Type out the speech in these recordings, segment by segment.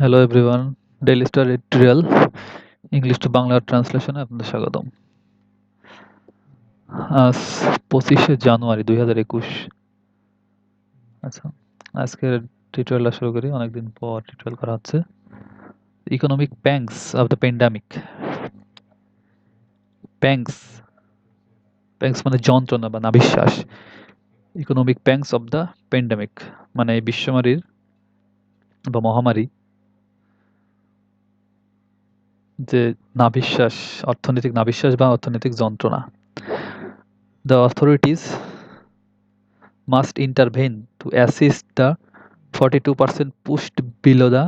Hello everyone, Daily Star editorial English to Bangla ট্রান্সলেশনে আপনাদের স্বাগতম। আজ 25শে জানুয়ারি 2021। আচ্ছা, আজকের টিউটোরিয়ালটা শুরু করি। অনেকদিন পর টিউটোরিয়াল করা হচ্ছে। Economic pangs of the pandemic. Pangs pangs মানে যন্ত্রণা বা নাভিশ্বাস। Economic pangs of the pandemic মানে বিশ্বমারীর বা মহামারী যে নাভিশ্বাস, অর্থনৈতিক নাভিশ্বাস বা অর্থনৈতিক যন্ত্রণা। The authorities must intervene to assist the 42% pushed below the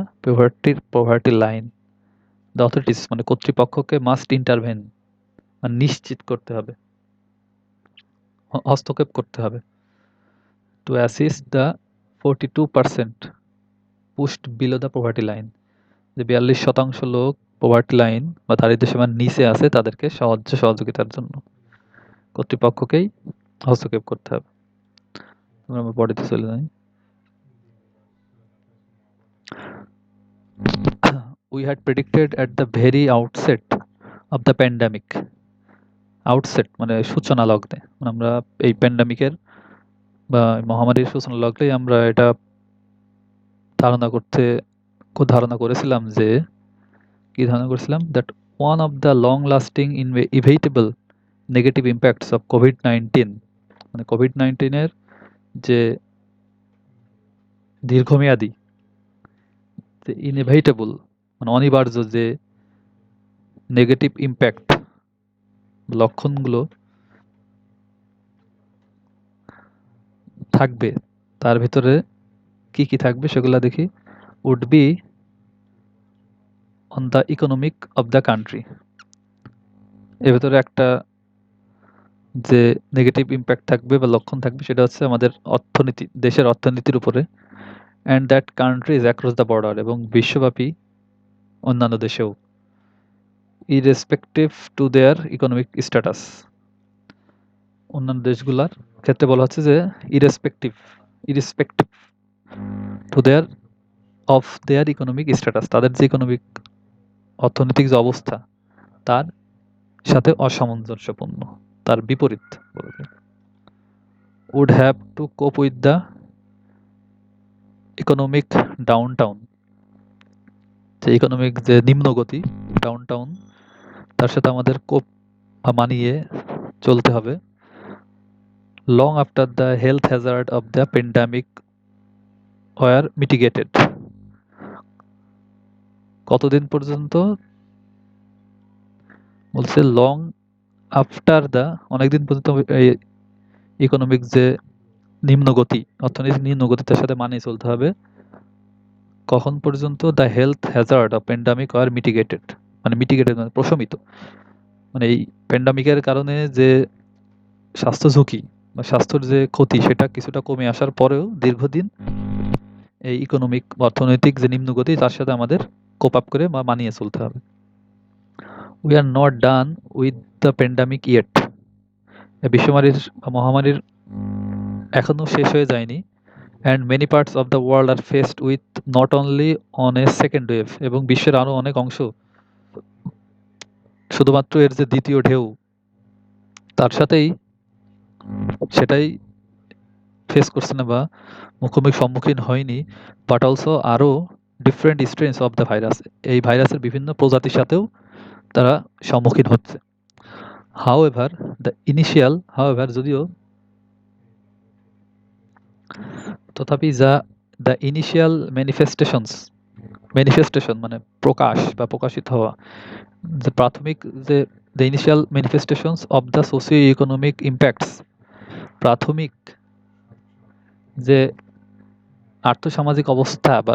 poverty line. The authorities মানে কর্তৃপক্ষকে must intervene মানে নিশ্চিত করতে হবে, হস্তক্ষেপ করতে হবে। To assist the 42% pushed below the poverty line, যে 42% লোক poverty line বা দারিদ্র্য সীমার নিচে আছে তাদেরকে সহযোগিতার জন্য কর্তৃপক্ষকেই হস্তক্ষেপ করতে হবে। আমরা পরেতে চলে যাই। We had predicted at the very outset of the pandemic. Outset মানে সূচনা লগ্নে, মানে আমরা এই প্যান্ডামিকের বা মহামারীর সূচনা লগ্নেই আমরা এটা ধারণা করেছিলাম যে কি ধারণা করেছিলাম that one of the long lasting inevitable negative impacts of COVID-19 মানে কোভিড-19 যে দীর্ঘমেয়াদী যে ইনএভিটেবল মানে অনিবার্য যে নেগেটিভ ইম্প্যাক্ট লক্ষণগুলো থাকবে, তার ভিতরে কি কি থাকবে সেগুলো দেখি। Would be on the economic of the country, এর ভেতরে একটা যে নেগেটিভ ইম্প্যাক্ট থাকবে বা লক্ষণ থাকবে সেটা হচ্ছে আমাদের অর্থনীতি, দেশের অর্থনীতির উপরে। And that countries across the border এবং বিশ্বব্যাপী অন্যান্য দেশেও। Irrespective to their economic status, অন্যান্য দেশগুলার ক্ষেত্রে বলা হচ্ছে যে irrespective to their of their economic status, তাদের যে ইকোনমিক অর্থনৈতিক যে অবস্থা তার সাথে অসামঞ্জস্যপূর্ণ, তার বিপরীত বলতে। would have to cope with the economic downtown, যে ইকোনমিক যে নিম্নগতি ডাউনটাউন তার সাথে আমাদের কোপ মানিয়ে চলতে হবে। Long after the health hazard of the pandemic were mitigated, কতদিন পর্যন্ত বলছে লং আফটার দ্য অনেকদিন পর্যন্ত এই ইকোনমিক যে নিম্নগতি, অর্থনৈতিক নিম্নগতি তার সাথে মানিয়ে চলতে হবে। কখন পর্যন্ত? The health hazard of pandemic were mitigated মানে মিটিগেটেড মানে প্রশমিত, মানে এই প্যান্ডামিকের কারণে যে স্বাস্থ্য ঝুঁকি বা স্বাস্থ্যের যে ক্ষতি সেটা কিছুটা কমে আসার পরেও দীর্ঘদিন এই ইকোনমিক অর্থনৈতিক যে নিম্নগতি তার সাথে আমাদের কোপ আপ করে বা মানিয়ে চলতে হবে। We are not done with the pandemic yet, বিশ্বমারীর বা মহামারীর এখনো শেষ হয়ে যায়নি। And many parts of the world are faced with not only on a second wave, এবং বিশ্বের আরও অনেক অংশ শুধুমাত্র এর যে দ্বিতীয় ঢেউ তার সাথেই সেটাই ফেস করছে না বা মুখোমুখি সম্মুখীন হয়নি, বাট অলসো আরও ডিফারেন্ট স্ট্রেনস অফ দ্য ভাইরাস, এই ভাইরাসের বিভিন্ন প্রজাতির সাথেও তারা সম্মুখীন হচ্ছে। হাউএভার যদিও তথাপি দ্য ইনিশিয়াল ম্যানিফেস্টেশন মানে প্রকাশ বা প্রকাশিত হওয়া, যে প্রাথমিক যে the initial manifestations of the socio economic impacts, প্রাথমিক যে আর্থসামাজিক অবস্থা বা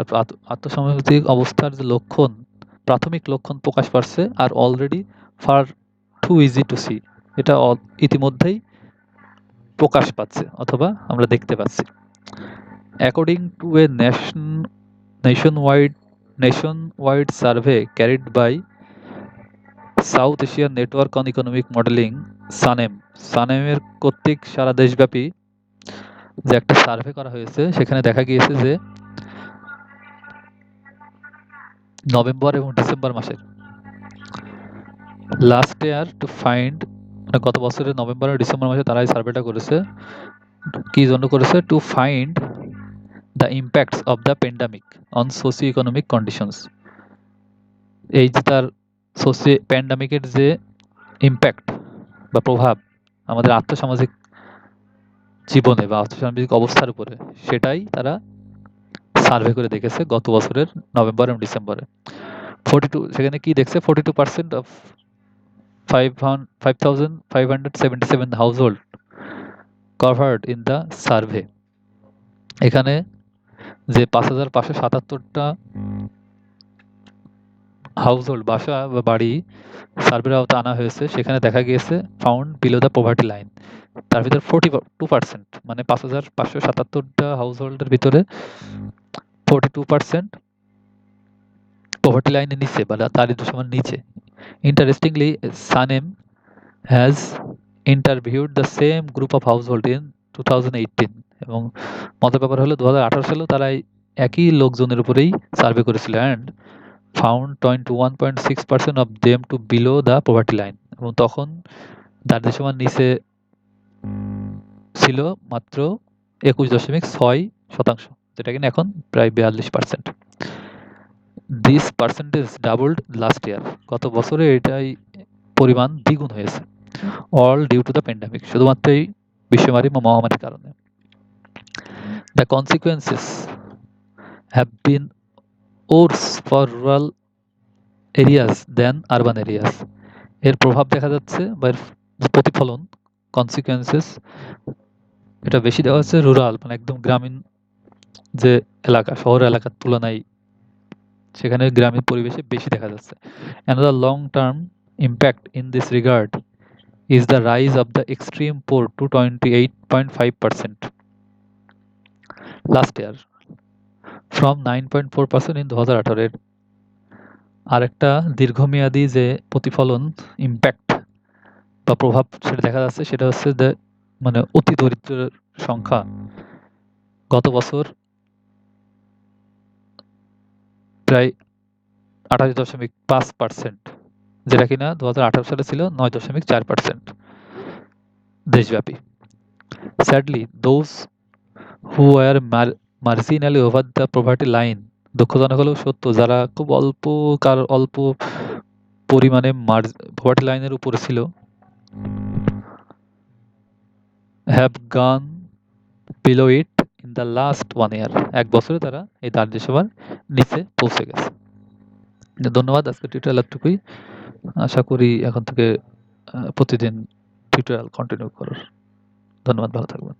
আর্থসামাজিক অবস্থার যে লক্ষণ, প্রাথমিক লক্ষণ প্রকাশ পাচ্ছে are already far too easy to see, এটা ইতিমধ্যেই প্রকাশ পাচ্ছে অথবা আমরা দেখতে পাচ্ছি। According to a nationwide survey carried by South Asian Network on Economic Modelling সানেমের কর্তৃক সারা দেশব্যাপী যে একটা সার্ভে করা হয়েছে সেখানে দেখা গিয়েছে যে নভেম্বর এবং ডিসেম্বর মাসের। লাস্ট ইয়ার টু ফাইন্ড, মানে গত বছরের নভেম্বর আর ডিসেম্বর মাসে তারা এই সার্ভেটা করেছে। কি জন্য করেছে? To find the impacts of the pandemic on socio economic conditions. এই যে তার প্যান্ডামিকের যে ইম্প্যাক্ট বা প্রভাব আমাদের আর্থসামাজিক জীবনে বা আর্থসামাজিক অবস্থার উপরে, সেটাই তারা সার্ভে করে দেখেছে গত বছরের নভেম্বর এবং ডিসেম্বরে। 42, সেখানে কি দেখছে? 42% of 5,577 household covered in the survey. এখানে যে 5,577টা হাউসহোল্ড, বাসা বা বাড়ি সার্ভের আওতায় আনা হয়েছে, সেখানে দেখা গিয়েছে found below the poverty line. তার ভিতর 42%, মানে 5,577টা হাউসহোল্ডের ভিতরে 42% পভার্টি লাইনের নিচে বা দারিদ্র সীমার নিচে। Interestingly, SANEM has interviewed the same group of household in 2018, এবং মজার ব্যাপার হলো 2018 সালেও তারা এই একই লোকজনের উপরেই সার্ভে করেছিল, and found 21.6% of them to below the poverty line, এবং তখন দারিদ্র সীমার নিচে ছিল মাত্র 21.6%, যেটা কিনা এখন প্রায় 42%। This percentage doubled last year, গত বছরে এটাই পরিমাণ দ্বিগুণ হয়েছে। All due to the pandemic, শুধুমাত্র এই বিশ্বমারী বা মহামারীর কারণে। The consequences have been worse for rural areas than urban areas. এর প্রভাব দেখা যাচ্ছে বা এর যে প্রতিফলন, কনসিকুয়েন্সেস, এটা বেশি দেওয়া হচ্ছে রুরাল, মানে একদম গ্রামীণ যে এলাকা, শহর এলাকার তুলনায় সেখানে গ্রামীণ পরিবেশে বেশি দেখা যাচ্ছে। Another long term impact in this regard is the rise of the extreme poor to 28.5% last year from 9.4% in 2018 এর। আরেকটা দীর্ঘমেয়াদী যে প্রতিফলন, ইম্প্যাক্ট বা প্রভাব সেটা দেখা যাচ্ছে, সেটা হচ্ছে যে মানে অতি দরিদ্রের সংখ্যা গত বছর প্রায় 28.5%, যেটা কিনা 2018 সালে ছিল 9.4% দেশব্যাপী। Sadly those who are marginally over the poverty line, দুঃখজনক হলেও সত্য, যারা খুব অল্প পরিমাণে পভার্টি লাইনের উপরে ছিল, হ্যাভ গান below it in the last 1 year, এক বছরে তারা এই দারিদ্র সীমার নিচে পৌঁছে গেছে। ধন্যবাদ, আজকে টিউটোরিয়াল এতটুকুই। আশা করি এখন থেকে প্রতিদিন টিউটোরিয়াল কন্টিনিউ করার। ধন্যবাদ, ভালো থাকবেন।